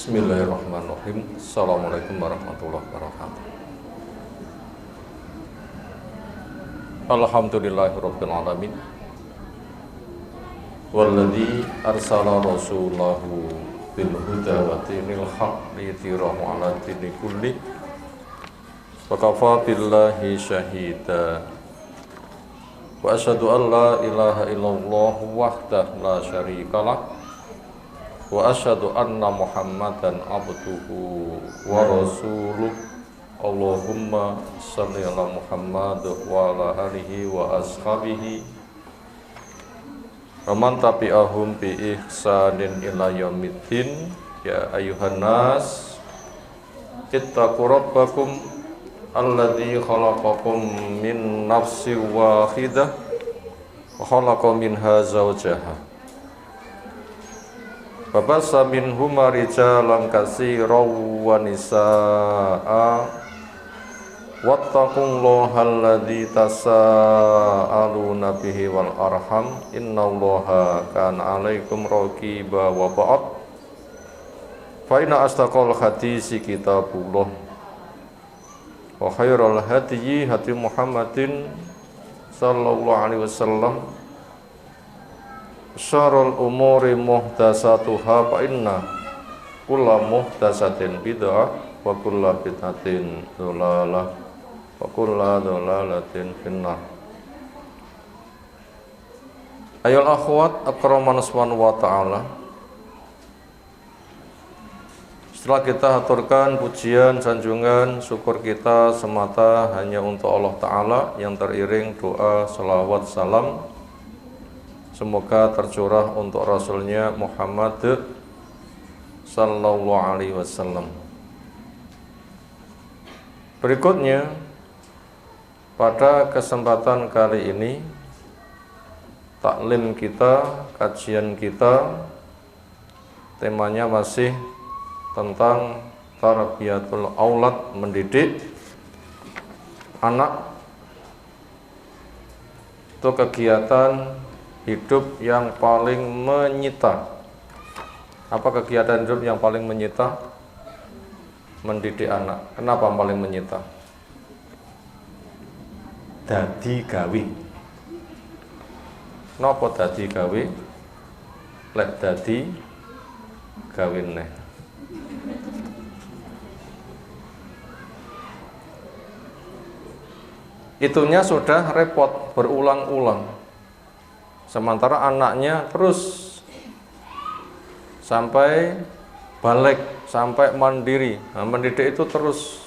Bismillahirrahmanirrahim. Assalamualaikum warahmatullahi wabarakatuh. Alhamdulillahirabbil alamin. Walladzi arsala rasulahu bil huda wa dinil haqq liyudhhirahu 'ala dini kulli. Wa kafa billahi syahida. Wa asyhadu an la ilaha illallah wahdahu la syarikalah. Wa asyhadu anna Muhammadan abduhu wa rasuluh. Allahumma shalli ala Muhammad wa ala alihi wa ashabihi wa man tabi'ahum bi ihsanin ila yaumiddin. Ya ayyuhan nas ittaqu rabbakum alladzi khalaqakum min nafsin wahidah wa khalaqa minha zawjaha Babasa minhuma rijalan katsiran wa nisaa'a wattaqullaha alladzi tasaaluna bihi wal arham innallaha kana 'alaikum raqiba wa ba'd. Fa inna astaqal hadisi kitabullah wa khairal hadyi hadi Muhammadin sallallahu alaihi wasallam. Syarrul umuri muhdatsatuha fa inna kulla muhdatsatin bid'ah wa kulla bid'atin dhalalah wa kulla dhalalatin finnar. Ayol akhwat akraman subhanahu wa ta'ala, setelah kita haturkan pujian, sanjungan, syukur kita semata hanya untuk Allah Ta'ala yang teriring doa, salawat, salam semoga tercurah untuk Rasulnya Muhammad sallallahu alaihi wasallam. Berikutnya, pada kesempatan kali ini taklim kita, kajian kita, temanya masih tentang tarbiyatul aulad, mendidik anak. Itu kegiatan hidup yang paling menyita. Apa kegiatan hidup yang paling menyita? Mendidik anak. Kenapa paling menyita? Dadi gawe. Napa dadi gawe? Lek dadi gawe neh. Itunya sudah repot berulang-ulang. Sementara anaknya terus sampai balik, sampai mandiri. Nah, mendidik itu terus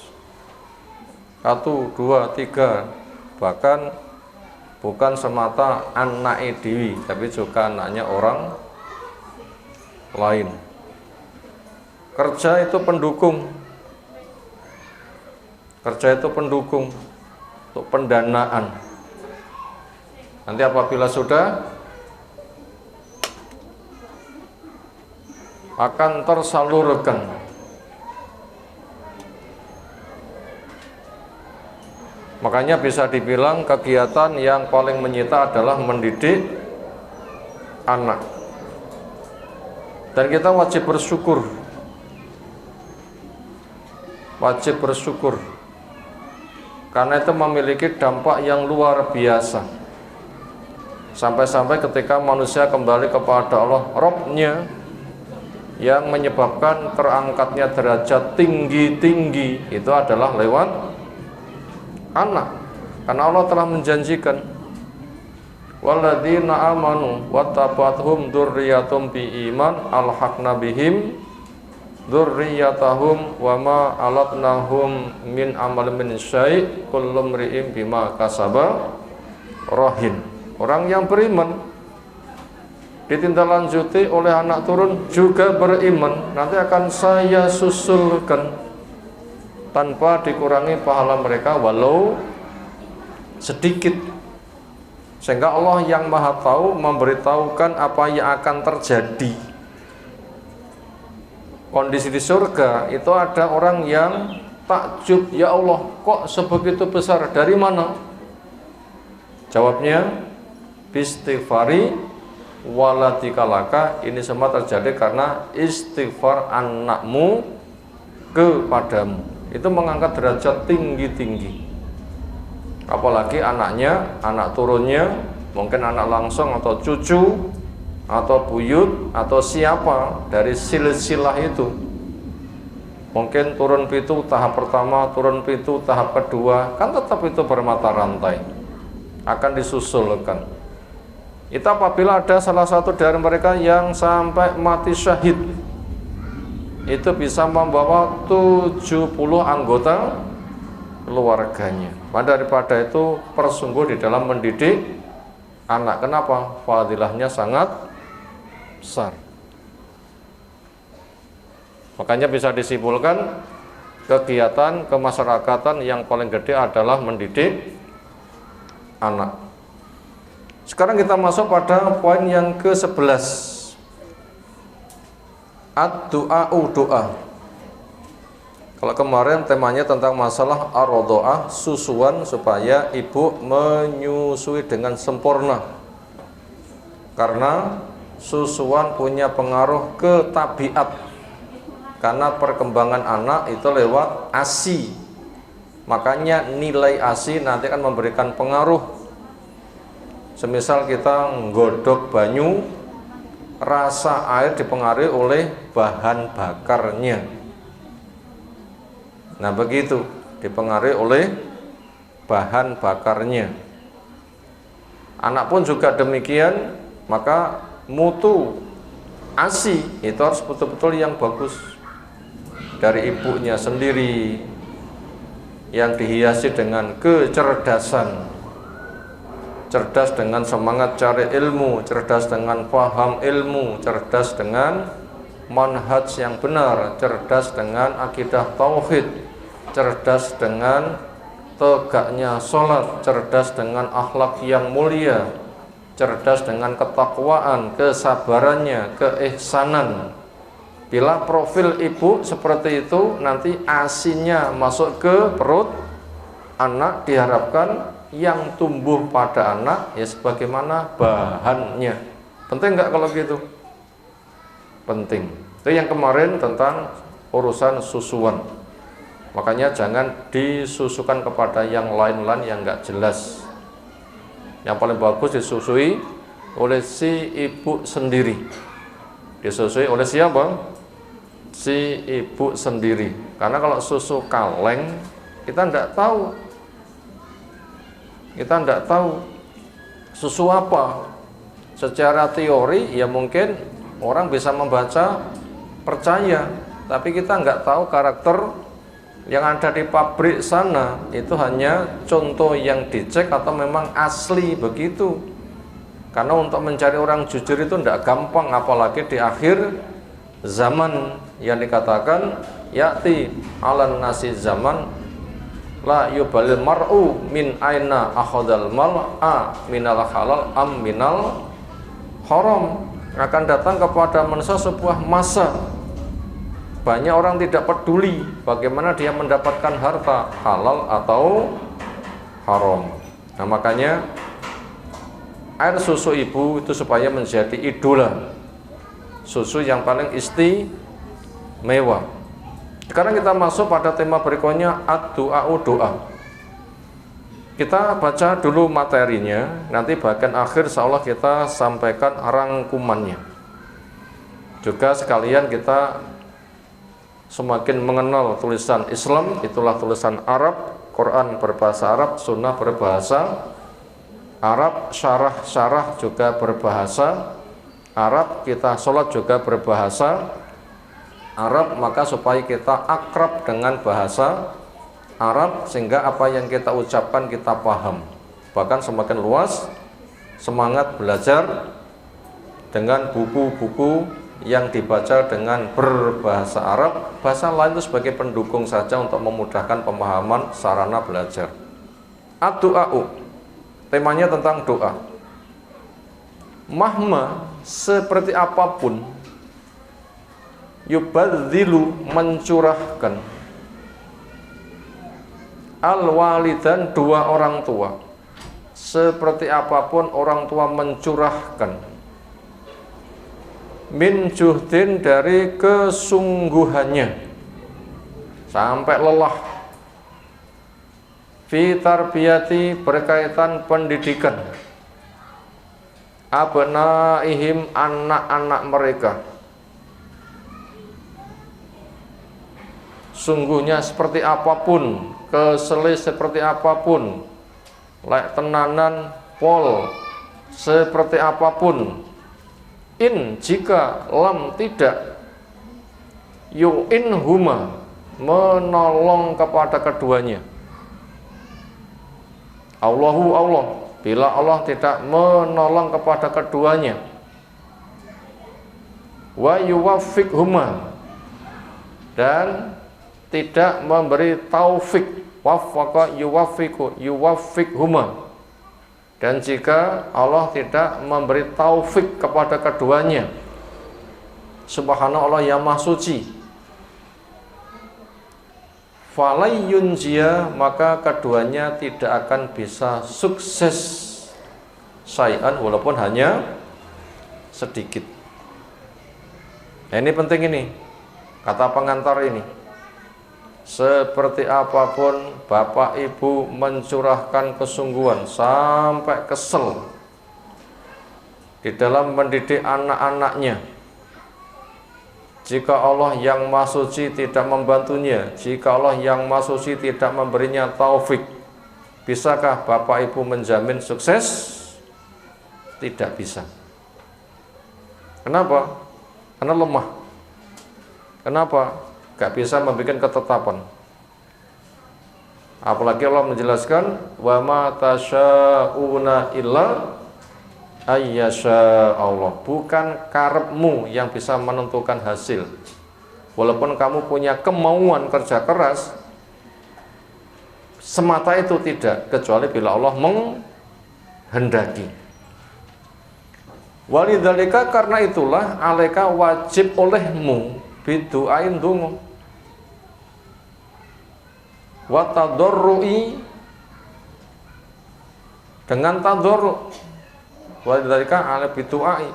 1, 2, 3. Bahkan bukan semata anak dewi, tapi juga anaknya orang lain. Kerja itu pendukung. Kerja itu pendukung untuk pendanaan. Nanti apabila sudah akan tersalurkan. Makanya bisa dibilang kegiatan yang paling menyita adalah mendidik anak. Dan kita wajib bersyukur. Wajib bersyukur. Karena itu memiliki dampak yang luar biasa. Sampai-sampai ketika manusia kembali kepada Allah Rabb-nya, yang menyebabkan terangkatnya derajat tinggi-tinggi itu adalah lewat anak. Karena Allah telah menjanjikan, walladzina amanu wattaba'athum dzurriyyatum biiman alhaqna bihim dzurriyyatahum wama alatnahum min amal min syai' kullu mri'in bima kasaba rahin. Orang yang beriman ditindaklanjuti oleh anak turun juga beriman, nanti akan saya susulkan tanpa dikurangi pahala mereka walau sedikit. Sehingga Allah yang maha tahu memberitahukan apa yang akan terjadi. Kondisi di surga itu ada orang yang takjub, ya Allah kok sebegitu besar, dari mana? Jawabnya, bistighfari waladika laka, ini semua terjadi karena istighfar anakmu kepadamu. Itu mengangkat derajat tinggi-tinggi. Apalagi anaknya, anak turunnya, mungkin anak langsung atau cucu atau buyut atau siapa dari silsilah itu. Mungkin turun pitu tahap pertama, turun pitu tahap kedua, kan tetap itu bermata rantai, akan disusulkan. Itu apabila ada salah satu dari mereka yang sampai mati syahid, itu bisa membawa 70 anggota keluarganya. Maka daripada itu persungguh di dalam mendidik anak. Kenapa? Fadilahnya sangat besar. Makanya bisa disimpulkan kegiatan kemasyarakatan yang paling gede adalah mendidik anak. Sekarang kita masuk pada poin yang ke-11. Ad-du'a'u, doa. Kalau kemarin temanya tentang masalah ar-rodha'ah, susuan supaya ibu menyusui dengan sempurna. Karena susuan punya pengaruh ke tabiat. Karena perkembangan anak itu lewat ASI. Makanya nilai ASI nanti akan memberikan pengaruh. Semisal kita nggodok banyu, rasa air dipengaruhi oleh bahan bakarnya. Nah begitu, dipengaruhi oleh bahan bakarnya. Anak pun juga demikian, maka mutu ASI itu harus betul-betul yang bagus. Dari ibunya sendiri, yang dihiasi dengan kecerdasan, cerdas dengan semangat cari ilmu, cerdas dengan paham ilmu, cerdas dengan manhaj yang benar, cerdas dengan akidah tauhid, cerdas dengan tegaknya sholat, cerdas dengan akhlak yang mulia, cerdas dengan ketakwaan, kesabarannya, keihsanan. Bila profil ibu seperti itu, nanti asinya masuk ke perut anak, diharapkan yang tumbuh pada anak ya sebagaimana bahannya. Penting nggak kalau gitu? Penting. Itu yang kemarin tentang urusan susuan. Makanya jangan disusukan kepada yang lain-lain yang nggak jelas. Yang paling bagus disusui oleh si ibu sendiri. Disusui oleh siapa? Si ibu sendiri. Karena kalau susu kaleng kita tidak tahu, susu apa. Secara teori ya mungkin orang bisa membaca, percaya, tapi kita nggak tahu karakter yang ada di pabrik sana itu hanya contoh yang dicek atau memang asli begitu. Karena untuk mencari orang jujur itu tidak gampang, apalagi di akhir zaman yang dikatakan ya'ti alan nasi zaman la yubalil mar'u min aina akhadal mal'a minal halal am minal haram. Akan datang kepada manusia sebuah masa banyak orang tidak peduli bagaimana dia mendapatkan harta, halal atau haram. Nah makanya air susu ibu itu supaya menjadi idola, susu yang paling istimewa. Sekarang kita masuk pada tema berikutnya, ad-du'a'u, doa. Kita baca dulu materinya, nanti bagian akhir insyaallah kita sampaikan rangkumannya. Juga sekalian kita semakin mengenal tulisan Islam, itulah tulisan Arab, Quran berbahasa Arab, Sunnah berbahasa Arab, syarah juga berbahasa Arab, kita sholat juga berbahasa Arab. Maka supaya kita akrab dengan bahasa Arab, sehingga apa yang kita ucapkan kita paham, bahkan semakin luas semangat belajar dengan buku-buku yang dibaca dengan berbahasa Arab. Bahasa lain itu sebagai pendukung saja untuk memudahkan pemahaman sarana belajar. Ad-du'a'u, temanya tentang doa. Mahma, seperti apapun, yubadzilu, mencurahkan, al-walidan, dua orang tua. Seperti apapun orang tua mencurahkan, min juhdin dari kesungguhannya sampai lelah, fi tarbiyati berkaitan pendidikan, abnaihim anak-anak mereka. Sungguhnya seperti apapun, keselih seperti apapun, lek tenanan pol seperti apapun, in jika lam tidak, yu'in huma menolong kepada keduanya. Allahu Allah, bila Allah tidak menolong kepada keduanya, wa yuwaffiq huma, dan tidak memberi taufik, waffaqa yuwaffiqu yuwaffiq huma, dan jika Allah tidak memberi taufik kepada keduanya, subhanallah yang maha suci, falayyunjia, maka keduanya tidak akan bisa sukses syai'an, walaupun hanya sedikit. Nah, ini penting ini, kata pengantar ini. Seperti apapun bapak ibu mencurahkan kesungguhan sampai kesel di dalam mendidik anak-anaknya, jika Allah yang Maha Suci tidak membantunya, jika Allah yang Maha Suci tidak memberinya taufik, bisakah bapak ibu menjamin sukses? Tidak bisa. Kenapa? Karena lemah. Kenapa? Gak bisa membuat ketetapan. Apalagi Allah menjelaskan, wa ma tasya'una illa ayyasha Allah, bukan karepmu yang bisa menentukan hasil. Walaupun kamu punya kemauan kerja keras, semata itu tidak, kecuali bila Allah menghendaki. Walidzalika, karena itulah, alaika wajib olehmu bidu'ain dungu, wa tadarru'i, dengan tadarru', walidzalika ala bidu'ai,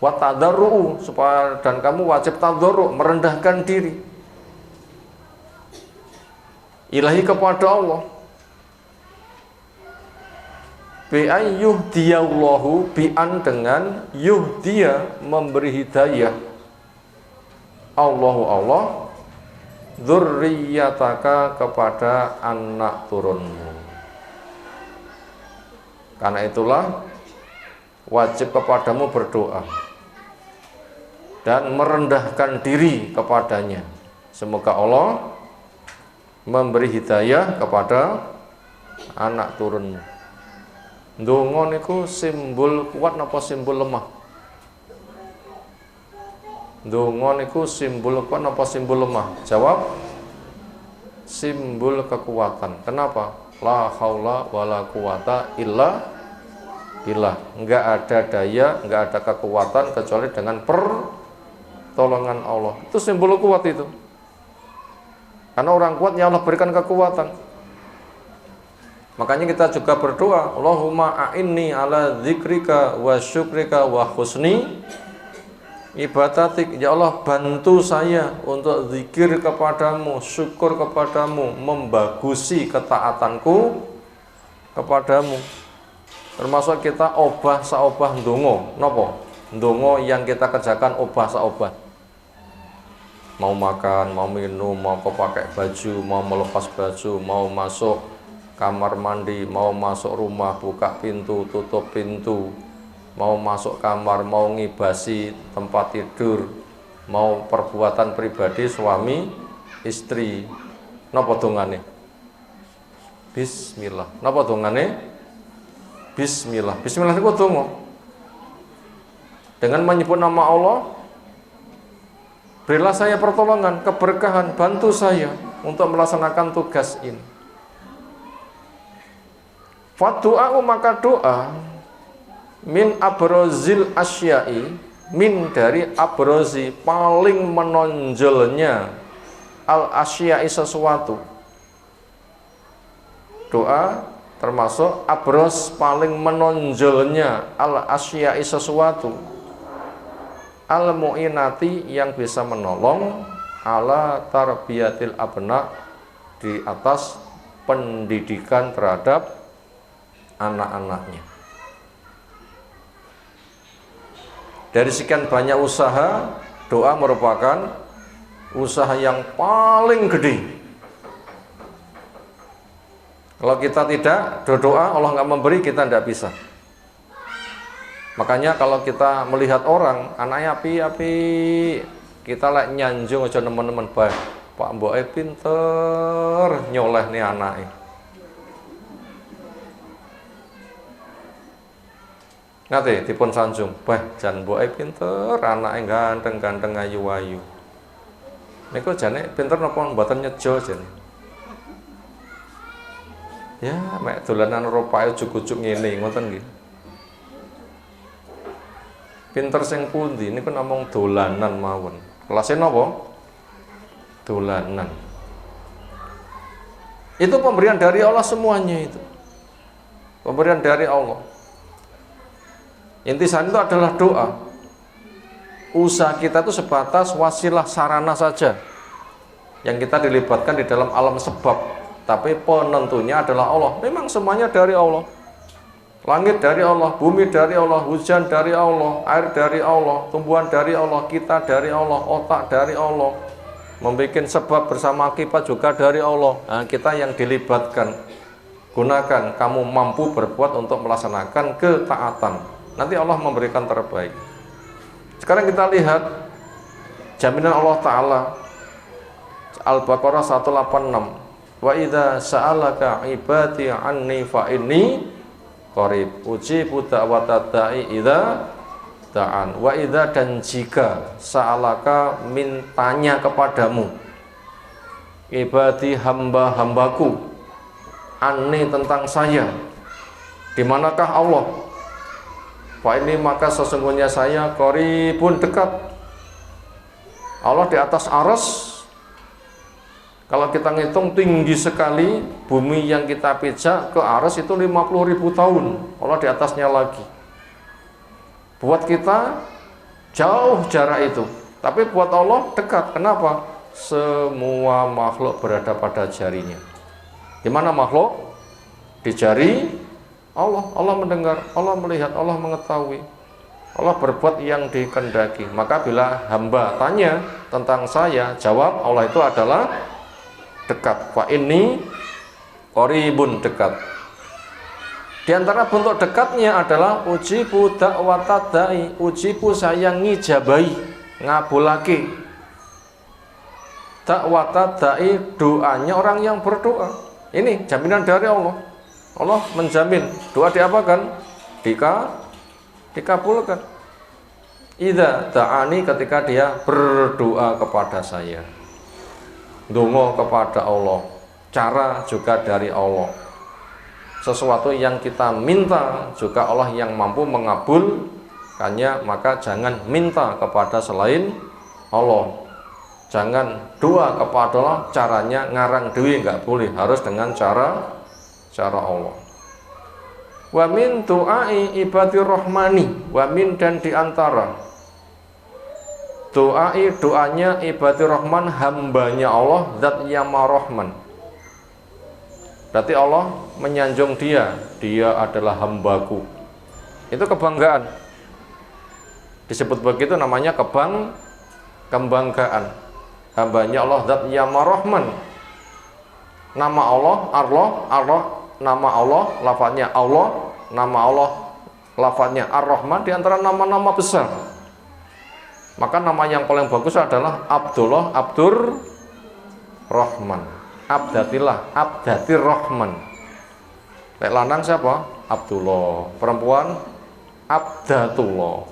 wa tadarru'u, supaya dan kamu wajib tadarru', merendahkan diri ilahi kepada Allah, bi an yuhdiyallahu, bi an dengan yuhdiya memberi hidayah Allahu Allah dzurriyyataka kepada anak turunmu. Karena itulah wajib kepadamu berdoa dan merendahkan diri kepadanya. Semoga Allah memberi hidayah kepada anak turunmu. Ndonga niku simbol kuat napa simbol lemah? Ndonga niku simbol kuat napa simbol lemah? Jawab, simbol kekuatan. Kenapa? La haula wala quwata illa billah. Enggak ada daya, enggak ada kekuatan kecuali dengan pertolongan Allah. Itu simbol kuat itu. Karena orang kuat ya Allah berikan kekuatan. Makanya kita juga berdoa, Allahumma a'inni ala dzikrika wa syukrika wa husni ibadatik. Ya Allah, bantu saya untuk zikir kepadamu, syukur kepadamu, membagusi ketaatanku kepadamu. Termasuk kita obah saobah ndonga. Napa? Ndonga yang kita kerjakan obah saobah. Mau makan, mau minum, mau pakai baju, mau melepas baju, mau masuk kamar mandi, mau masuk rumah, buka pintu, tutup pintu, mau masuk kamar, mau ngibasi tempat tidur, mau perbuatan pribadi suami istri. Napa dongane? Bismillah. Napa dongane? Bismillah. Bismillah niku donga. Dengan menyebut nama Allah, berilah saya pertolongan, keberkahan, bantu saya untuk melaksanakan tugas ini. Fadu'a'u, maka doa, min abrozil asyai, min dari abrozi, paling menonjolnya, al asyai sesuatu. Doa termasuk abroz paling menonjolnya, al asyai sesuatu. al-mu'inati yang bisa menolong ala tarbiyatil abna di atas pendidikan terhadap anak-anaknya. Dari sekian banyak usaha, doa merupakan usaha yang paling gede. Kalau kita tidak berdoa, Allah nggak memberi, kita tidak bisa. Makanya kalau kita melihat orang anaknya api-api, kita lek nyanjung aja teman-teman baik. Pak Mboke pinter nyoleh nih anaknya. Ngate dipun sanjung, bah jan Mboke pinter, anaknya ganteng-ganteng ayu-ayu. Niku jane pinter napa mboten nyejo jane. Ya, mek dolanan ropae ujug-ujug ngene ngoten nggih. Pinter sing pundi niku namung dolanan mawon. Kelase napa? Dolanan. Itu pemberian dari Allah semuanya itu. Pemberian dari Allah. Intisan itu adalah doa. Usaha kita itu sebatas wasilah sarana saja yang kita dilibatkan di dalam alam sebab, tapi penentunya adalah Allah. Memang semuanya dari Allah. Langit dari Allah, bumi dari Allah, hujan dari Allah, air dari Allah, tumbuhan dari Allah, kita dari Allah, otak dari Allah. Membuat sebab bersama akibat juga dari Allah. Nah, kita yang dilibatkan. Gunakan, kamu mampu berbuat untuk melaksanakan ketaatan. Nanti Allah memberikan terbaik. Sekarang kita lihat jaminan Allah Ta'ala. Al-Baqarah 186. Wa idza sa'alaka ibadi anni fa inni qarib ujibu da'watad da'i idza da'an. Wa idza, dan jika sa'alaka mintanya kepadamu ibadi hamba-hambaku anni tentang saya, di manakah Allah? Fa ini, maka sesungguhnya saya qaribun, dekat. Allah di atas arsy. Kalau kita ngitung tinggi sekali, bumi yang kita pijak ke arsy itu 50.000 tahun. Allah di atasnya lagi. Buat kita jauh jarak itu, tapi buat Allah dekat. Kenapa? Semua makhluk berada pada jarinya. Di mana makhluk? Di jari Allah. Allah mendengar, Allah melihat, Allah mengetahui. Allah berbuat yang dikehendaki. Maka bila hamba tanya tentang saya, jawab Allah itu adalah dekat. Fa inni qaribun, dekat. Di antara bentuk dekatnya adalah ujibu da'watad da'i, ujibu, saya ngijabahi, ngabulake da'watad da'i, doanya orang yang berdoa. Ini jaminan dari Allah. Allah menjamin doa diapakan? Dikabulkan. Idza da'ani, ketika dia berdoa kepada saya. Donga kepada Allah. Cara juga dari Allah. Sesuatu yang kita minta juga Allah yang mampu mengabulkannya, maka jangan minta kepada selain Allah. Jangan doa kepada Allah caranya ngarang dewi, nggak boleh, harus dengan cara Allah. Wa min du'ai ibadir rahmani, wa min, dan diantara du'ai, doanya ibadir rahman, hambanya Allah, zat yang Rahman. Berarti Allah menyanjung dia adalah hambaku. Itu kebanggaan. Disebut begitu, namanya kebanggaan. Hambanya Allah, zat yang Rahman. Nama Allah, Allah, nama Allah, lafadznya Allah, nama Allah, lafadznya Ar-Rahman, di antara nama-nama besar. Maka nama yang paling bagus adalah Abdullah, Abdur Rahman. Abdatillah, Abdatir Rahman. Lek lanang siapa? Abdullah. Perempuan Abdatullah.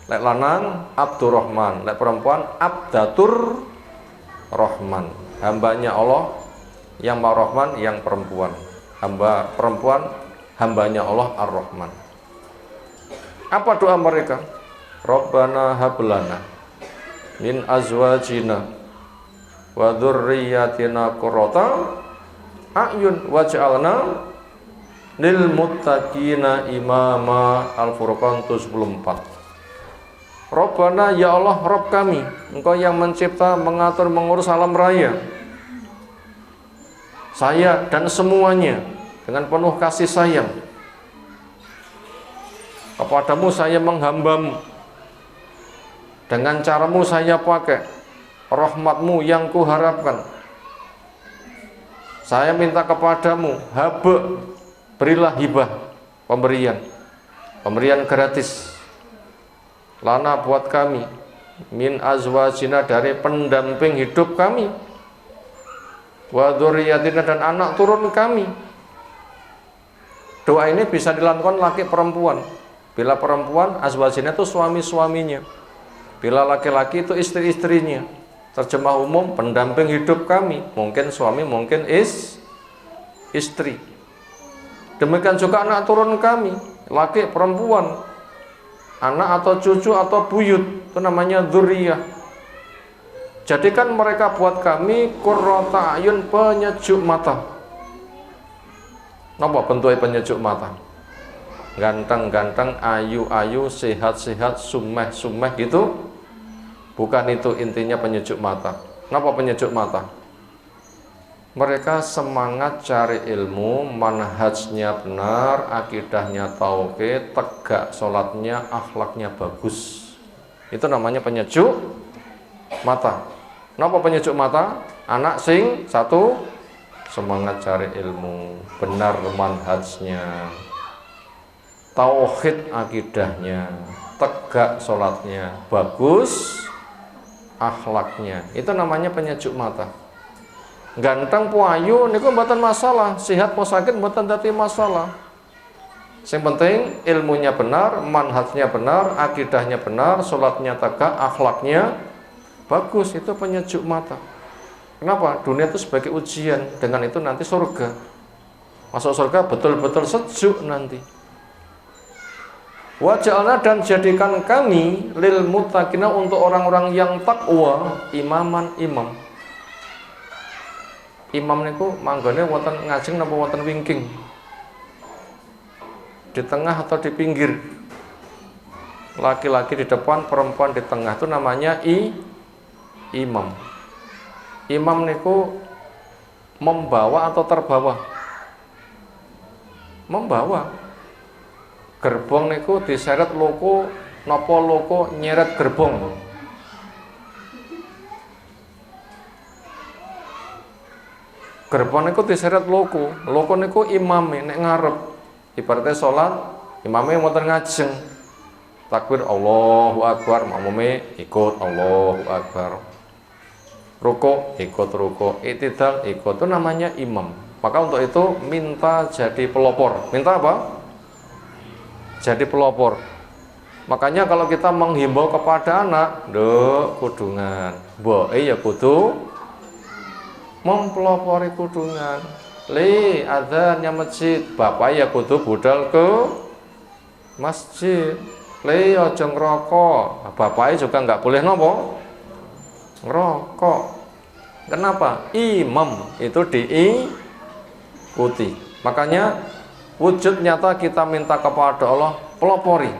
Lek lanang Abdurrahman, lek perempuan Abdatur Rahman. Hambanya Allah yang Ar-Rahman, yang perempuan. Hamba perempuan, hambanya Allah Ar-Rahman. Apa doa mereka? Rabbana hablana min azwajina wa dzurriyyatina qurrata a'yun waj'alna lil muttaqina imama. Al-Furqan 74. Rabbana, ya Allah, Rabb kami, Engkau yang mencipta, mengatur, mengurus alam raya, saya dan semuanya dengan penuh kasih sayang. Kepadamu saya menghambamu, dengan caramu saya pakai, rahmatmu yang kuharapkan. Saya minta kepadamu, berilah hibah, pemberian gratis, lana buat kami, min azwajina dari pendamping hidup kami, wa dzurriyyatina dan anak turun kami. Doa ini bisa dilakukan laki perempuan. Bila perempuan, azwajina itu suami-suaminya. Bila laki-laki itu istri-istrinya. Terjemah umum, pendamping hidup kami, mungkin suami, mungkin istri. Demikian juga anak turun kami, laki perempuan, anak atau cucu atau buyut, itu namanya dzurriyyah. Jadikan mereka buat kami qurrata ayun, penyejuk mata. Napa bentuknya penyejuk mata? Ganteng-ganteng, ayu-ayu, sehat-sehat, sumeh-sumeh gitu. Bukan itu intinya penyejuk mata. Napa penyejuk mata? Mereka semangat cari ilmu, manhajnya benar, akidahnya tauhid, tegak sholatnya, akhlaknya bagus. Itu namanya penyejuk mata. Napa penyejuk mata? Anak sing satu semangat cari ilmu, benar manhajnya, tauhid akidahnya, tegak sholatnya, bagus akhlaknya. Itu namanya penyejuk mata. Ganteng puayu niku mboten masalah, sehat mau sakit mboten dadi masalah. Yang penting ilmunya benar, manhajnya benar, akidahnya benar, sholatnya tegak, akhlaknya bagus. Itu penyejuk mata. Kenapa? Dunia itu sebagai ujian, dengan itu nanti surga. Masuk surga betul-betul sejuk nanti. Wa ja'alna, dan jadikan kami lil muttaqina, untuk orang-orang yang takwa, imaman, imam. Imam niku manggone wonten ngajeng napa wonten wingking? Di tengah atau di pinggir? Laki-laki di depan, perempuan di tengah, itu namanya imam. Imam niku membawa atau terbawa? Membawa. Gerbong niku diseret loko, napa loko nyeret gerbong. Gerbong niku diseret loko niku imame nek ngarep. Ibaratnya sholat, imame wonten ngajeng. Takbir Allahu Akbar, makmume ikut Allahu Akbar. Rukuk ikut rukuk, i'tidal ikut, itu namanya imam. Maka untuk itu minta jadi pelopor. Minta apa? Jadi pelopor. Makanya kalau kita menghimbau kepada anak, nduk kudungan, mbok ya kudu mempelopori kudungan. Li adzannya masjid, bapak ya kudu budal ke masjid. Li aja ngerokok, bapaknya juga nggak boleh nopo ngerokok. Kenapa? Imam itu diikuti. Makanya wujud nyata kita minta kepada Allah, pelopori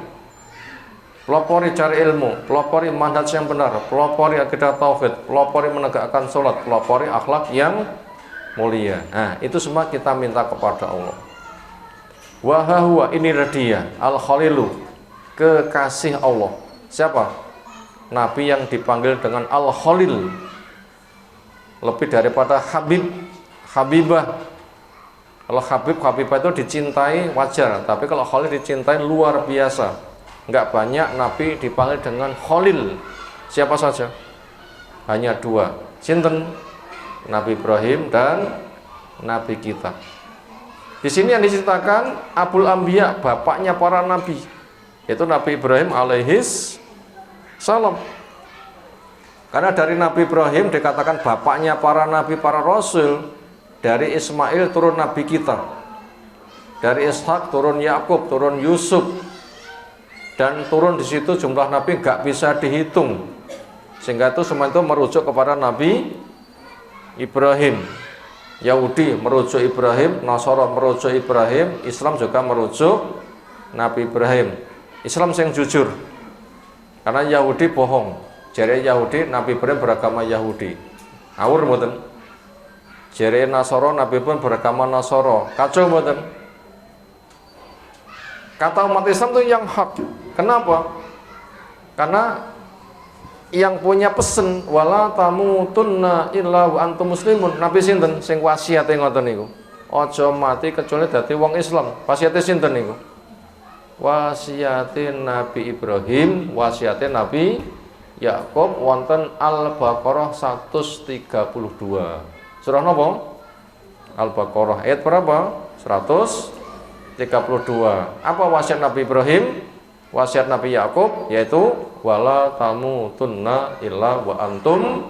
cari ilmu, pelopori manhaj yang benar, pelopori akidah tauhid, pelopori menegakkan sholat, pelopori akhlak yang mulia. Nah, itu semua kita minta kepada Allah. Wa huwa, inilah dia al-khalilu, kekasih Allah. Siapa? Nabi yang dipanggil dengan al-khalil, lebih daripada habib, habibah. Kalau habibah itu dicintai wajar, tapi kalau khalil dicintai luar biasa. Enggak banyak Nabi dipanggil dengan khalil. Siapa saja? Hanya dua. Sinten? Nabi Ibrahim dan Nabi kita. Di sini yang diceritakan Abul Anbiya, bapaknya para nabi, yaitu Nabi Ibrahim alaihis salam. Karena dari Nabi Ibrahim dikatakan bapaknya para nabi, para rasul. Dari Ismail turun nabi kita, dari Ishak turun Yakub, turun Yusuf, dan turun di situ jumlah nabi nggak bisa dihitung, sehingga itu semua itu merujuk kepada Nabi Ibrahim. Yahudi merujuk Ibrahim, Nasara merujuk Ibrahim, Islam juga merujuk Nabi Ibrahim. Islam yang jujur, Karena Yahudi bohong. Jere Yahudi Nabi Ibrahim beragama Yahudi. Ngawur mboten. Jere Nasoro Nabi pun beragama Nasoro. Kacau mboten. Kata umat Islam itu yang hak. Kenapa? Karena yang punya pesen wala tamutunna illa wa antum muslimun. Nabi sinten sing wasiate ngoten niku. Aja mati kecuali dadi wong Islam. Wasiate sinten niku? Wasiate Nabi Ibrahim, wasiate Nabi Yakub wonten Al-Baqarah 132. Surah napa? Al-Baqarah ayat berapa? 132. Apa wasiat Nabi Ibrahim? Wasiat Nabi Yakub yaitu wala tamutunna illa wa antum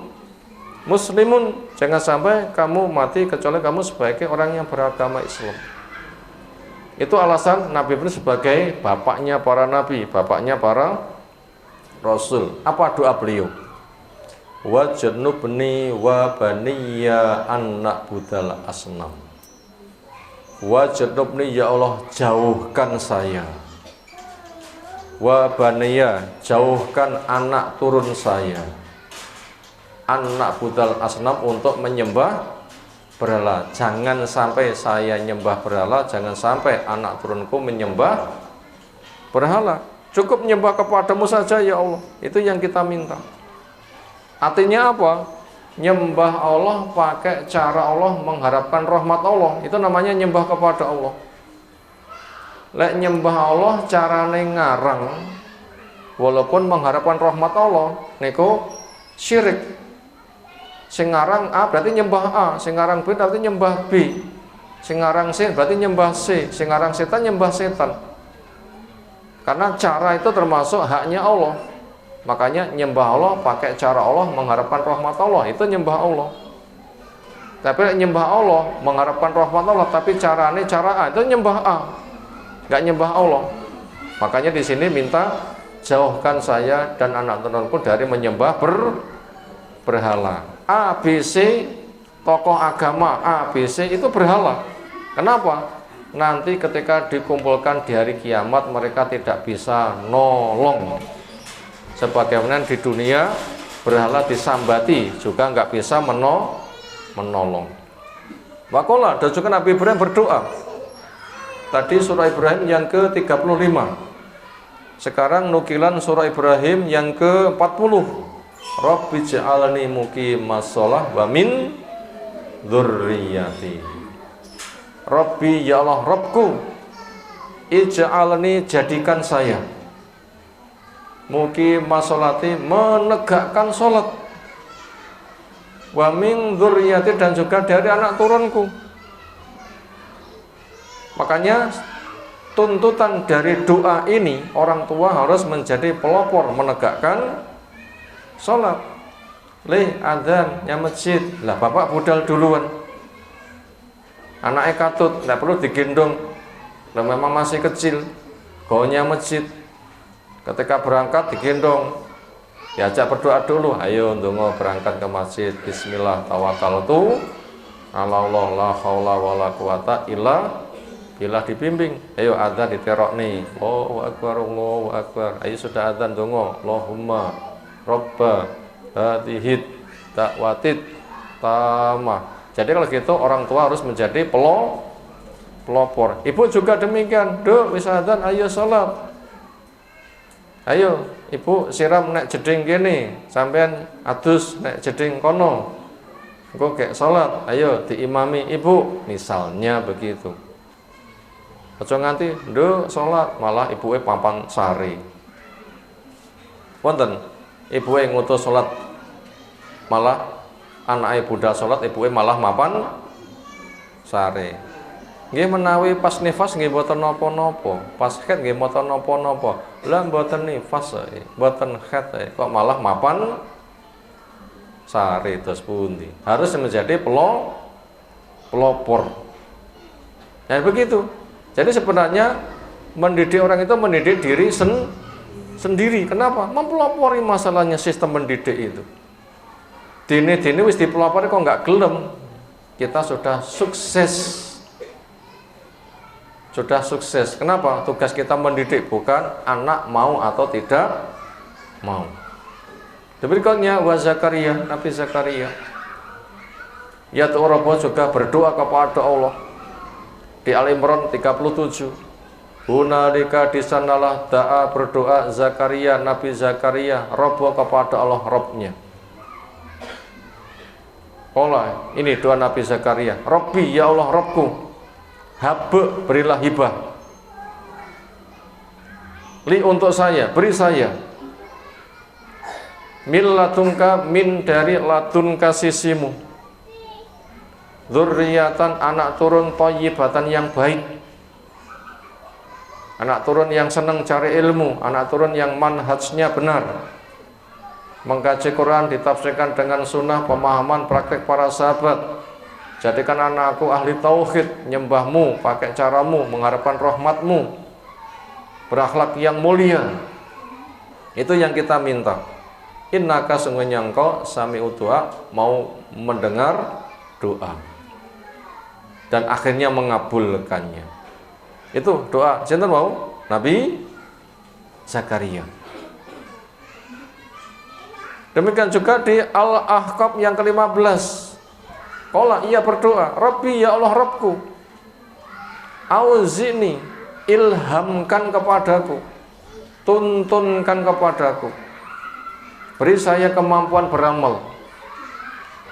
muslimun. Jangan sampai kamu mati kecuali kamu sebagai orang yang beragama Islam. Itu alasan Nabi Ibrahim sebagai bapaknya para nabi, bapaknya para rasul. Apa doa beliau? Wajnubni wa baniya anak budal asnam. Wajnubni, ya Allah jauhkan saya. Wa baniya, jauhkan anak turun saya. Anak budal asnam, untuk menyembah berhala. Jangan sampai saya nyembah berhala, jangan sampai anak turunku menyembah berhala. Cukup menyembah kepadamu saja ya Allah. Itu yang kita minta. Artinya apa? Nyembah Allah pakai cara Allah, mengharapkan rahmat Allah. Itu namanya nyembah kepada Allah. Lek nyembah Allah carane ngarang walaupun mengharapkan rahmat Allah niku syirik. Sing ngarang A berarti nyembah A, sing ngarang B berarti nyembah B, sing ngarang C berarti nyembah C, sing ngarang setan nyembah setan. Karena cara itu termasuk haknya Allah. Makanya nyembah Allah pakai cara Allah, mengharapkan rahmat Allah, itu nyembah Allah. Tapi nyembah Allah mengharapkan rahmat Allah tapi carane cara A, itu nyembah A, nggak nyembah Allah. Makanya di sini minta jauhkan saya dan anak turunku dari menyembah berhala. A, B, C, tokoh agama A, B, C itu berhala. Kenapa? Nanti ketika dikumpulkan di hari kiamat mereka tidak bisa nolong. Sebagaimana di dunia berhala disambati juga nggak bisa menolong. Wakola, dan juga Nabi Ibrahim berdoa. Tadi surah Ibrahim yang ke-35. Sekarang nukilan surah Ibrahim yang ke-40. Rabbi ja'alni muqimas shalah wa min dzurriyyati. Rabbi, ya Allah Rabbku, ij'alni, jadikan saya, muqimas sholati, menegakkan sholat, wa min dzurriyyati, dan juga dari anak turunku. Makanya tuntutan dari doa ini, orang tua harus menjadi pelopor menegakkan sholat. Lih adzan ya masjid, lah bapak budal duluan, anaknya katut, tidak perlu digendong, lah memang masih kecil, gonya masjid. Ketika berangkat digendong, diajak berdoa dulu, ayo ndonga berangkat ke masjid, bismillah tawakkaltu ala Allah la haula wala quwata illa billah, dibimbing, ayo adzan diterok nih, Allahu akbar, Allahu akbar, ayo sudah adzan ndonga, Allahumma Robba hadihid dakwatid tamah. Jadi kalau gitu orang tua harus menjadi pelopor. Ibu juga demikian. Duh, wis adzan, ayo sholat. Ayo, ibu siram nek jeding gini, sampean adus nek jeding kono. Engko kek sholat, ayo diimami ibu, misalnya begitu. Aja nganti duh sholat malah ibuke papan sari. Wonten ibu yang ngutus sholat malah anaknya budal sholat, ibu malah mapan sare. Nggih menawi pas nifas nggih mboten napa-napa, pas haid nggih mboten napa-napa. Lah mboten nifas mboten haid kok malah mapan sare, terus pundi? Harus menjadi pelopor. Ya begitu. Jadi sebenarnya mendidik orang itu mendidik diri sendiri. Kenapa? Mempelopori masalahnya sistem mendidik itu. Dini wis dipelopori kok nggak gelem. Kita sudah sukses. Sudah sukses. Kenapa? Tugas kita mendidik, bukan anak mau atau tidak mau. Berikutnya wa Zakaria, Nabi Zakaria. Ya Rabbu juga berdoa kepada Allah. Di Al-Imran 37. Hunalika di sanalah da'a berdoa Zakaria, Nabi Zakaria, Rabbu kepada Allah Rabbnya. Olah, ini doa Nabi Zakaria. Rabbi, ya Allah Rabbku, habbe, berilah hibah. Li untuk saya, beri saya. Min ladunka, min dari ladunka sisimu. Dzurriatan, anak turun thayyibatan yang baik. Anak turun yang senang cari ilmu, anak turun yang manhajnya benar. Mengkaji Quran ditafsirkan dengan sunnah, pemahaman praktek para sahabat. Jadikan anakku ahli tauhid, nyembahmu, pakai caramu, mengharapkan rahmatmu, berakhlak yang mulia. Itu yang kita minta. Innaka sungguhnya engkau sami'ud du'a, mau mendengar doa dan akhirnya mengabulkannya. Itu doa sinten mau? Nabi Zakaria. Demikian juga di Al-Ahqaf yang ke-15. Qala, ia berdoa, Rabbi, ya Allah Rabbku, auzi'ni, ilhamkan kepadaku, tuntunkan kepadaku, beri saya kemampuan beramal,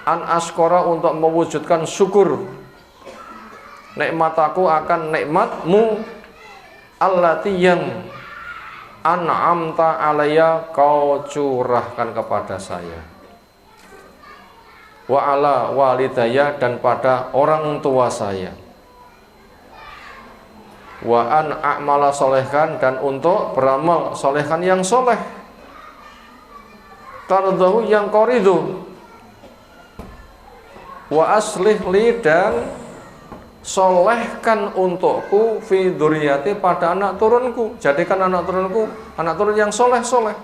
an askora, untuk mewujudkan syukur, nikmataku akan nikmatmu, allati yang an'amta alaiya, kau curahkan kepada saya, wa ala walidayya, dan pada orang tua saya, wa an a'mala solehkan, dan untuk beramal solehkan yang soleh, tardahu, yang kau ridho, wa aslih li, dan solehkan untukku, fi dzurriyyati, pada anak turunku, jadikan anak turunku anak turun yang soleh-soleh.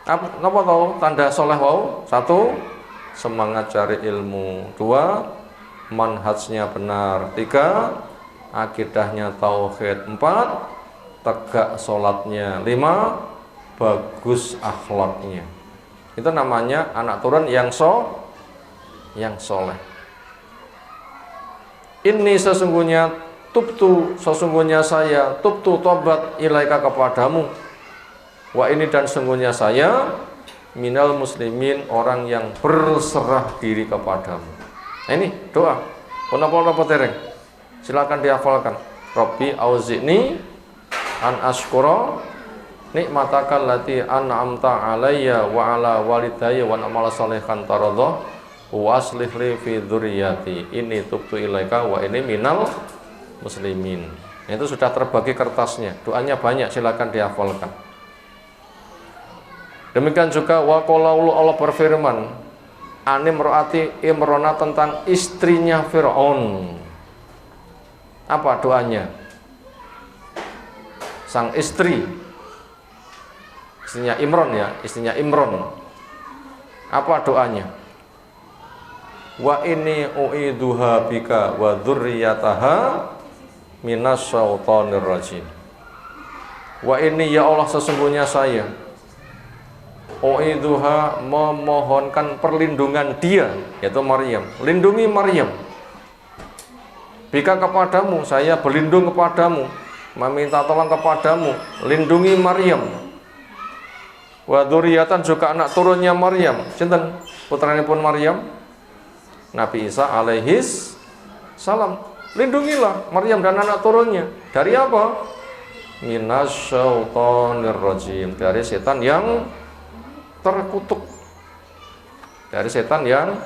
Apa tahu tanda soleh wau? 1, semangat cari ilmu. 2, manhajnya benar. 3, akidahnya tauhid. 4, tegak sholatnya. 5, bagus akhlaknya. Itu namanya anak turun yang soleh. Ini sesungguhnya sesungguhnya saya tobat ilaika kepadamu. Wa ini, dan sesungguhnya saya minal muslimin, orang yang berserah diri kepadamu. Nah, ini doa. Punapa tereng. Silakan dihafalkan. Rabbi auzi'ni an askura nikmataka allati an'amta alayya wa ala walidayya wa amala sholihan taradha wa aslih li fi dzurriyyati inni tubtu ilaika wa ini minal muslimin. Itu sudah terbagi kertasnya. Doanya banyak, silakan dihafalkan. Demikian juga wa qaulu, Allah berfirman, animroati Imrona, tentang istrinya Fir'aun. Apa doanya? Sang istri, istrinya Imron, ya, istrinya Imron. Apa doanya? Wa inni u'iduha bika wa dzurriyyataha minasyaitonir rajim. Wa inni, ya Allah, sesungguhnya saya u'iduha, memohonkan perlindungan dia, yaitu Maryam. Lindungi Maryam. Bika, kepadamu, saya berlindung kepadamu, meminta tolong kepadamu, lindungi Maryam. Wa dzurriyyatan, juga anak turunnya Maryam. Sinten putranipun Maryam? Nabi Isa alaihis salam. Lindungilah Maryam dan anak turunnya. Dari apa? Minasyaitonir rajim, dari setan yang terkutuk. Dari setan yang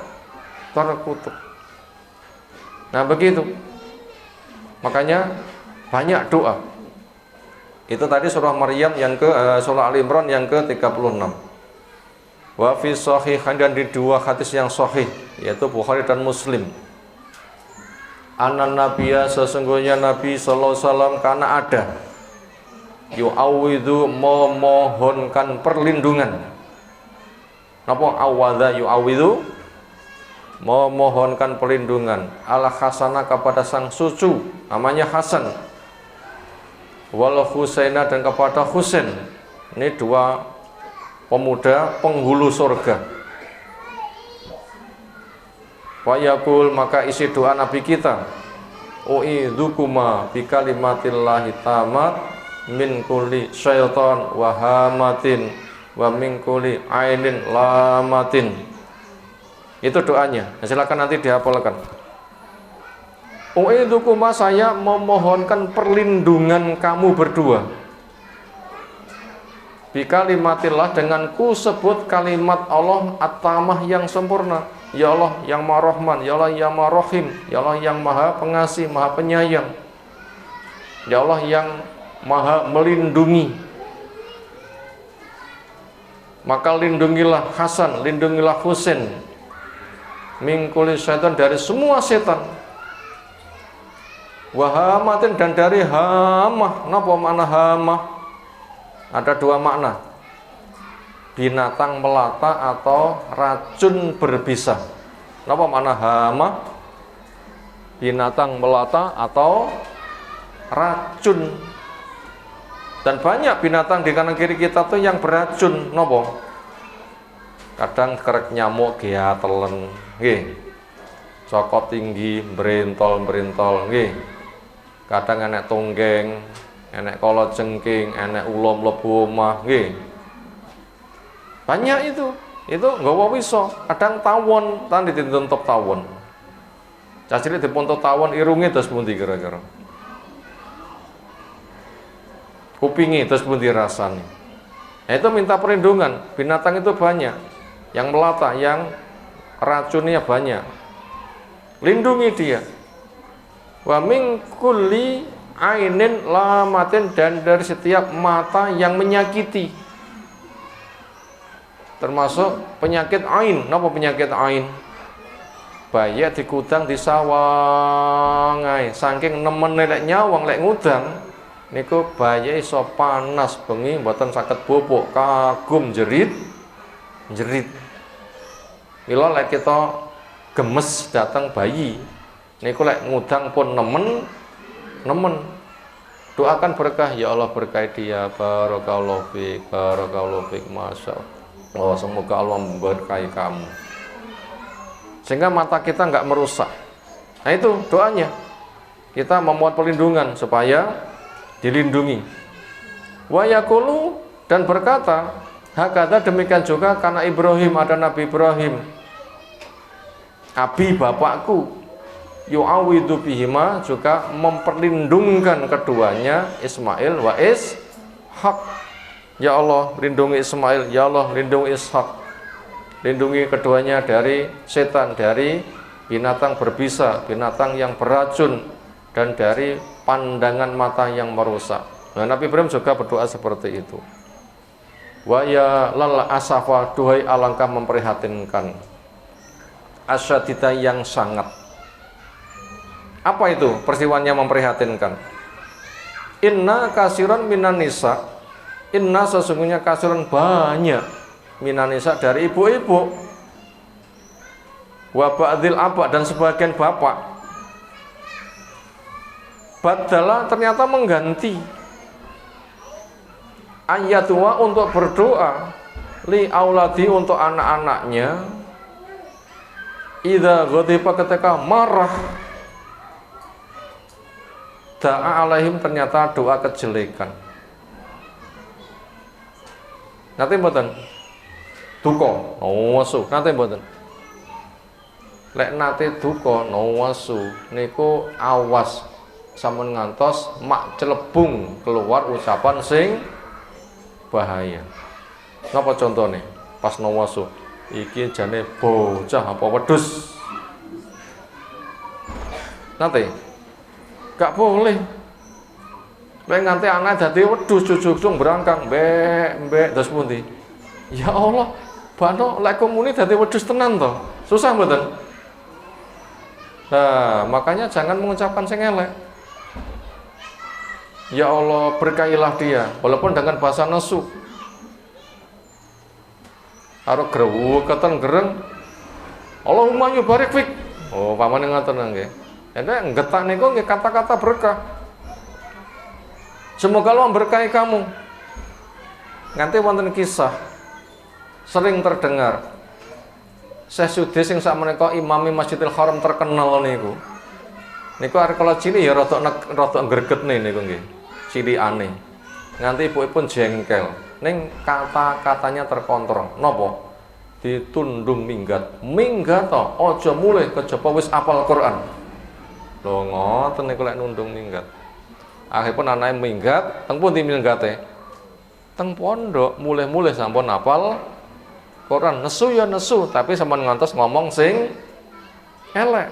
terkutuk. Nah, begitu. Makanya banyak doa. Itu tadi surah Maryam yang surah Al-Imran yang ke-36. Wa fi shahihain, dan di 2 hadis yang sahih, yaitu Bukhari dan Muslim. Anan nabiyya, sesungguhnya Nabi sallallahu alaihi wasallam, karena ada yu'awidhu, memohonkan perlindungan. Napa awadha yu'awidhu? Memohonkan perlindungan ala Hasanah, kepada sang cucu namanya Hasan, wal Husaina, dan kepada Husain Ini dua pemuda penghulu surga. Wa yaqul, maka isi doa Nabi kita, u'idzukuma bikalimatillahi tamat min kulli syaitan wa hamatin wa min kulli ainin lamatin. Itu doanya. Silakan nanti dihafalkan. U'idzukuma, saya memohonkan perlindungan kamu berdua. Bikalimatillah, dengan ku sebut kalimat Allah at-tamah yang sempurna. Ya Allah yang Maha Rahman, ya Allah yang Maha Rahim, ya Allah yang Maha Pengasih, Maha Penyayang, ya Allah yang Maha Melindungi. Maka lindungilah Hasan, lindungilah Husain, min kulli syaitan, dari semua setan, wahamatin, dan dari hamah. Napa makna hamah? Ada dua makna, binatang melata atau racun berbisa. Napa makna hamah? Binatang melata atau racun. Dan banyak binatang di kanan kiri kita tuh yang beracun. Napa? Kadang kerek nyamuk giatelen nggih, cokot tinggi brentol-brentol nggih, kadang enek tunggeng, enek kolot jengking, enek ulo mlebu omah nggih. Banyak itu nggawa wisa, kadang tawon, tan dituntut tawon. Cah cilik dipuntuk tawon, irunge terus pundi kira-kira? Kupingi terus pundi rasane? Nah, itu minta perlindungan. Binatang itu banyak, yang melata, yang racunnya banyak. Lindungi dia. Wa min kulli ainin lamatin, dan dari setiap mata yang menyakiti, termasuk penyakit ain. Napa penyakit ain? Bayi dikudang di sawang ae, saking nemene lek nyawang lek ngudang niku bayi iso panas bengi mboten saged bobok, kagum jerit. Mila lek kita gemes datang bayi niku lek ngudang pun nemen. Doakan berkah, ya Allah berkahi dia, barakallahu fik, masya Allah, semoga Allah memberkahi kamu, sehingga mata kita nggak merusak. Nah itu doanya, kita memohon perlindungan supaya dilindungi. Wa yaqulu, dan berkata, hakadha, demikian juga karena Ibrahim, ada Nabi Ibrahim, abi bapakku, yu'awidhu bihima, juga memperlindungkan keduanya, Ismail wa Ishak. Ya Allah lindungi Ismail, ya Allah lindungi Ishak, lindungi keduanya dari setan, dari binatang berbisa, binatang yang beracun, dan dari pandangan mata yang merusak. Nah, Nabi Ibrahim juga berdoa seperti itu. Wa ya lal asafa, duhai alangkah memprihatinkan, asyadida, yang sangat. Apa itu peristiwanya memprihatinkan? Inna kasiran minan nisa, inna sesungguhnya kasiran banyak, minan nisa dari ibu-ibu, wa ba'dil aba, dan sebagian bapak, badala, ternyata mengganti, ayatwa, untuk berdoa, li auladi, untuk anak-anaknya, idza ghadiba, ketika marah, da'a alaihim, ternyata doa kejelekan. Nanti mboten duka nawasu, nanti mboten. Lek nate duka nawasu niku awas sampun ngantos mak celebung keluar ucapan sing bahaya. Napa contone? Pas nawasu, iki jane bocah apa wedhus. Nanti gak boleh. Lek nganti anak dadi wedhus, cucuk berangkang mbek terus pundi? Ya Allah, bano lek komuni dadi wedhus tenan to. Susah mboten? Nah, makanya jangan mengucapkan sing elek. Ya Allah, berkailah dia, walaupun dengan bahasa nesu. Karo greweketen gereng. Allahumma yubarik fik. Oh, pamane ngoten nggih. Nek ngetak niku nggih kata-kata berkah. Semoga Allah memberkahi kamu. Nganti wonten kisah sering terdengar Syekh Sudi sing sakmenika imami Masjidil Haram terkenal niku. Niku arek kala cilik ya rada gregetne niku nggih. Cilikane. Nganti ibuipun jengkel. Ning kata-katanya terkontrol. Napa? Ditundung minggat. Minggat to, aja mulih kejaba wis apal Quran. Lho ngoten niku lek nundung minggat. Akhiripun anake minggat, teng pundi minggate? Teng pondok, mulih-mulih sampun apal Quran. Nesu ya nesu, tapi sampun ngantos ngomong sing elek.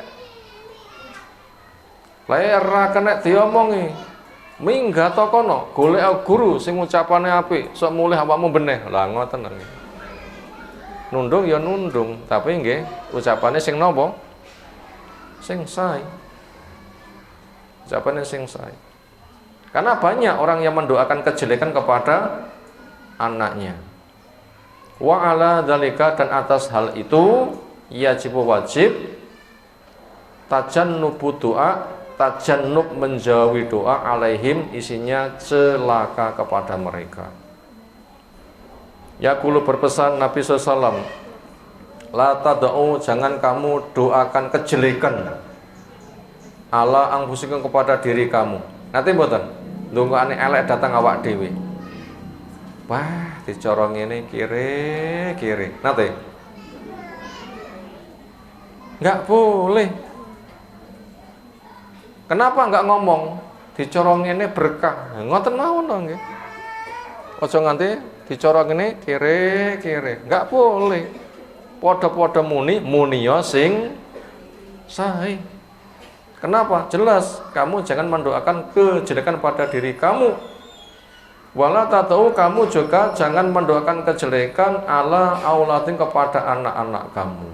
Lah ora kena diomongi. Minggat to kono, golek guru sing ucapane apik, sok mulih awakmu beneh. Lah ngoten nggih. Nundung ya nundung, tapi nggih ucapane sing napa? Sing sae. Ucapane sing sae. Karena banyak orang yang mendoakan kejelekan kepada anaknya. Wa ala dzalika, dan atas hal itu wajib tajannubu doa, tajannub menjauhi doa alaihim, isinya celaka kepada mereka. Yaqulu berpesan Nabi SAW, la tad'u, jangan kamu doakan kejelekan ala anfusikum, kepada diri kamu. Nanti mboten ndongakane elek datang awak dhewe. Wah, dicorong ini kiri. Nanti nggak boleh. Kenapa nggak ngomong? Dicorong ini berkah. Ngoten mawon to nggih. Aja nganti dicorong ini kiri, nggak boleh. Podo-podo muni ya sing sae. Kenapa? Jelas, kamu jangan mendoakan kejelekan pada diri kamu. Wala tatau, kamu juga jangan mendoakan kejelekan ala auladin, kepada anak-anak kamu.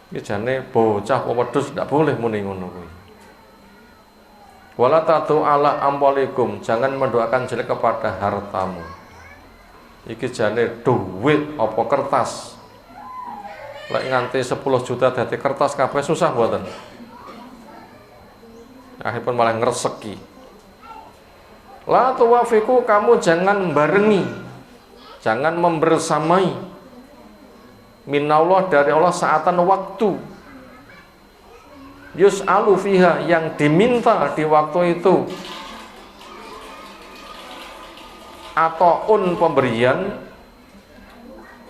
Iki jane bocah wedhus ndak boleh muni ngono kuwi. Wala tatu ala amwalikum, jangan mendoakan jelek kepada hartamu. Iki jane duit apa kertas. Lek nganti 10 juta dadi kertas kabeh susah mboten. Akhiripun malah ngreseki. La tuwafiku, kamu jangan barengi, jangan membersamai minallah, dari Allah, saatan waktu yus'alu fiha, yang diminta di waktu itu, ataun pemberian,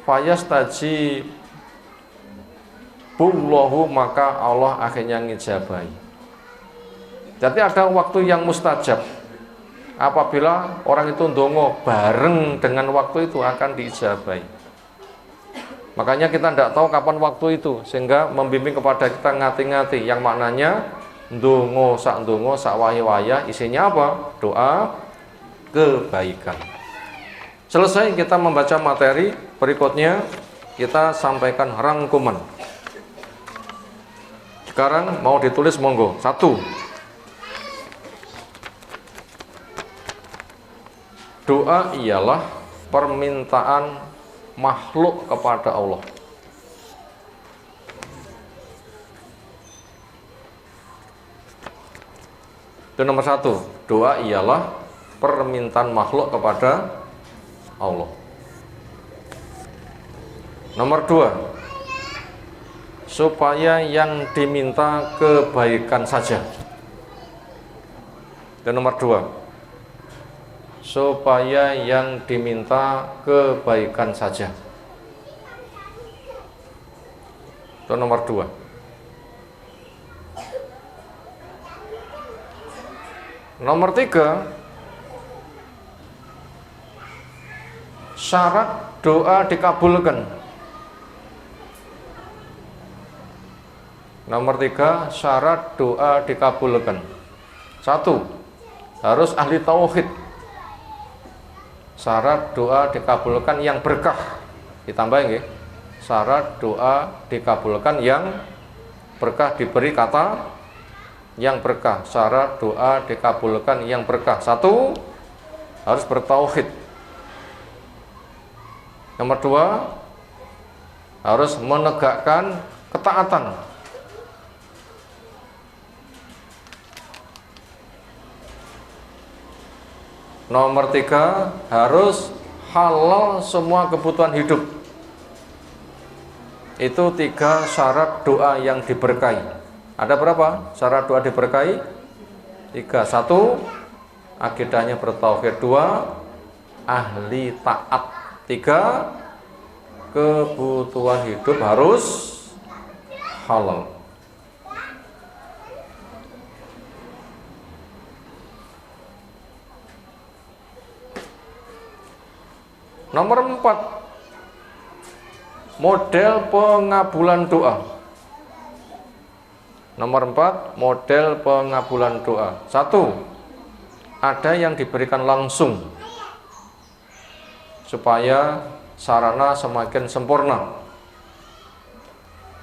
fayastaji bullahu, maka Allah akhirnya ngijabahi. Jadi ada waktu yang mustajab. Apabila orang itu ndonga bareng dengan waktu itu akan diijabahi. Makanya kita tidak tahu kapan waktu itu, sehingga membimbing kepada kita ngati-ngati, yang maknanya ndonga sak wayah-wayah, isinya apa? Doa kebaikan. Selesai kita membaca materi, berikutnya kita sampaikan rangkuman. Sekarang mau ditulis monggo. 1. Doa ialah permintaan makhluk kepada Allah. Itu nomor 1. Doa ialah permintaan makhluk kepada Allah. Nomor 2, supaya yang diminta kebaikan saja. Dan nomor 2, supaya yang diminta kebaikan saja. Itu nomor 2. Nomor 3, syarat doa dikabulkan. Nomor 3, syarat doa dikabulkan. 1, harus ahli tauhid. Syarat doa dikabulkan yang berkah. Ditambah nggih. Syarat doa dikabulkan yang berkah, diberi kata yang berkah. Syarat doa dikabulkan yang berkah. 1, harus bertauhid. Nomor 2, harus menegakkan ketaatan. Nomor 3, harus halal semua kebutuhan hidup. Itu 3 syarat doa yang diberkahi. Ada berapa syarat doa diberkahi? 3. 1, akidahnya bertauhid. 2, ahli taat. 3, kebutuhan hidup harus halal. Nomor 4, model pengabulan doa. Nomor 4, model pengabulan doa. 1, ada yang diberikan langsung supaya sarana semakin sempurna.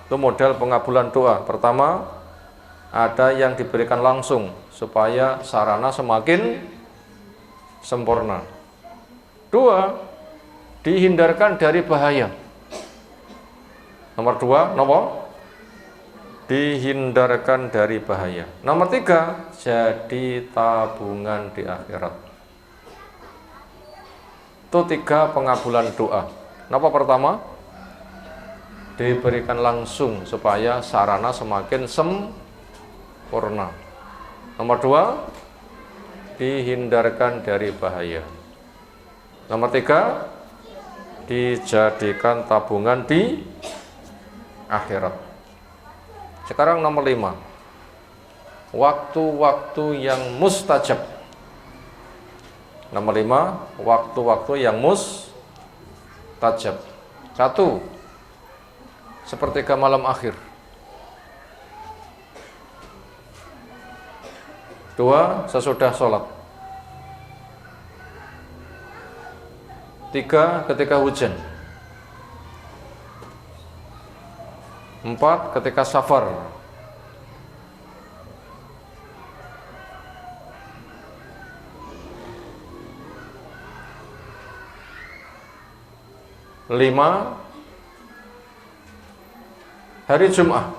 Itu model pengabulan doa. Pertama, ada yang diberikan langsung supaya sarana semakin sempurna. 2, dihindarkan dari bahaya. Nomor 2, dihindarkan dari bahaya. Nomor 3, jadi tabungan di akhirat. Itu 3 pengabulan doa. Napa pertama? Diberikan langsung supaya sarana semakin sempurna. Nomor 2, dihindarkan dari bahaya. Nomor 3, dijadikan tabungan di akhirat. Sekarang nomor 5, waktu-waktu yang mustajab. Nomor 5, waktu-waktu yang mustajab. 1, sepertiga malam akhir. 2, sesudah sholat. 3, ketika hujan. 4, ketika safar. 5, hari Jumat.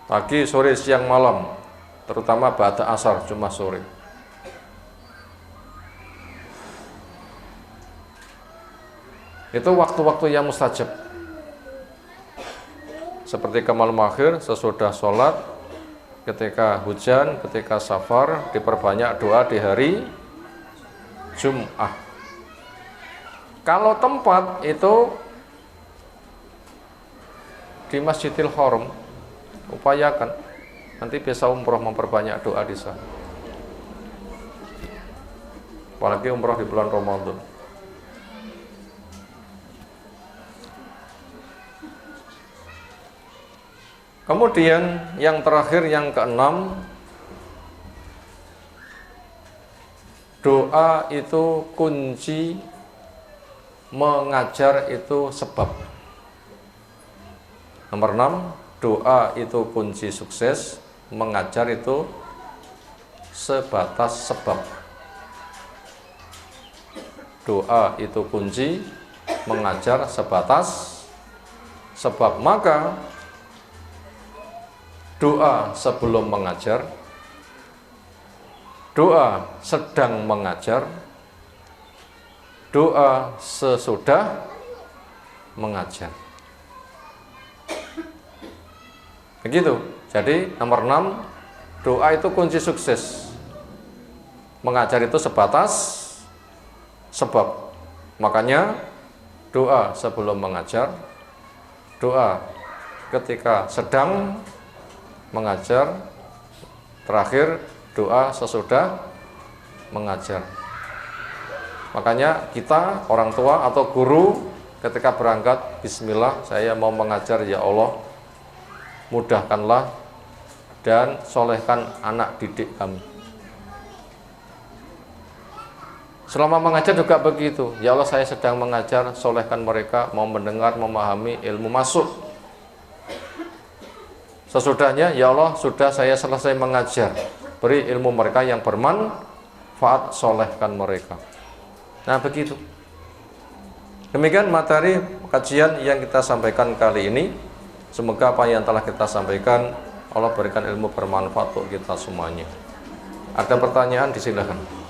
Pagi, sore, siang, malam, terutama ba'da asar, Jumat sore. Itu waktu-waktu yang mustajab. Seperti ke malam akhir, sesudah sholat, ketika hujan, ketika safar, diperbanyak doa di hari Jum'ah. Kalau tempat itu di Masjidil Haram, upayakan nanti bisa umroh memperbanyak doa di sana. Apalagi umroh di bulan Ramadan. Kemudian yang terakhir, yang keenam, doa itu kunci, mengajar itu sebab. Nomor 6, doa itu kunci sukses, mengajar itu sebatas sebab. Doa itu kunci, mengajar sebatas sebab. Maka doa sebelum mengajar, doa sedang mengajar, doa sesudah mengajar. Begitu. Jadi nomor 6, doa itu kunci sukses, mengajar itu sebatas sebab. Makanya doa sebelum mengajar, doa ketika sedang mengajar, terakhir doa sesudah mengajar. Makanya kita orang tua atau guru ketika berangkat, bismillah, saya mau mengajar, ya Allah mudahkanlah dan solehkan anak didik kami. Selama mengajar juga begitu, ya Allah saya sedang mengajar, solehkan mereka, mau mendengar, memahami, ilmu masuk. Sesudahnya, ya Allah sudah saya selesai mengajar, beri ilmu mereka yang bermanfaat, solehkan mereka. Nah begitu. Demikian materi kajian yang kita sampaikan kali ini. Semoga apa yang telah kita sampaikan Allah berikan ilmu bermanfaat untuk kita semuanya. Ada pertanyaan, disilakan.